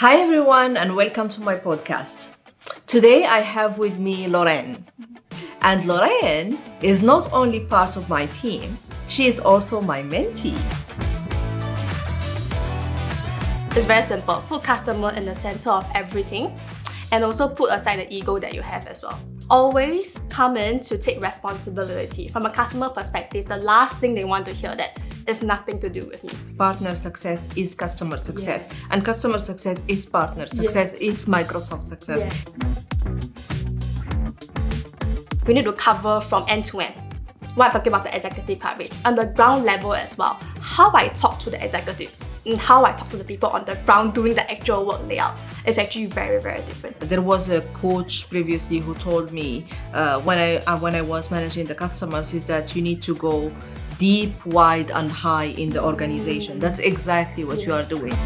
Hi everyone and welcome to my podcast. Today I have with me Lorraine. And Lorraine is not only part of my team, she is also my mentee. It's very simple. Put customer in the center of everything and also put aside the ego that you have as well. Always come in to take responsibility. From a customer perspective, the last thing they want to hear that it's nothing to do with me. Partner success is customer success, and customer success is partner success, is Microsoft success. We need to cover from end to end. What I'm talking about is the executive coverage. On the ground level as well, how I talk to the executive and how I talk to the people on the ground doing the actual work layout is actually very, very different. There was a coach previously who told me when I was managing the customers is that you need to go deep, wide and high in the organization. That's exactly what you are doing.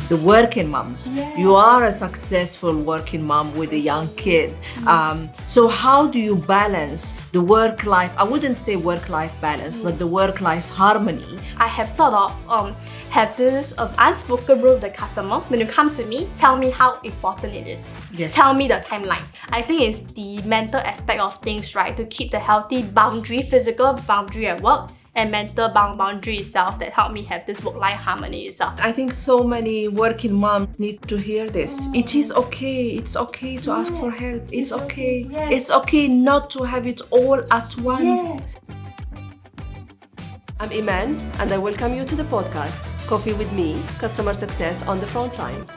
The working moms. You are a successful working mom with a young kid. So how do you balance the work-life, I wouldn't say work-life balance, but the work-life harmony? I have sort of have this unspoken rule with the customer. When you come to me, tell me how important it is. Yes. Tell me the timeline. I think it's the mental aspect of things, right? To keep the healthy boundary, physical boundary at work, and mental boundary itself that help me have this work-life harmony itself. I think so many working moms need to hear this. It is okay. It's okay to ask for help. It's okay. It's okay not to have it all at once. I'm Imane and I welcome you to the podcast, Coffee with Me, Customer Success on the Frontline.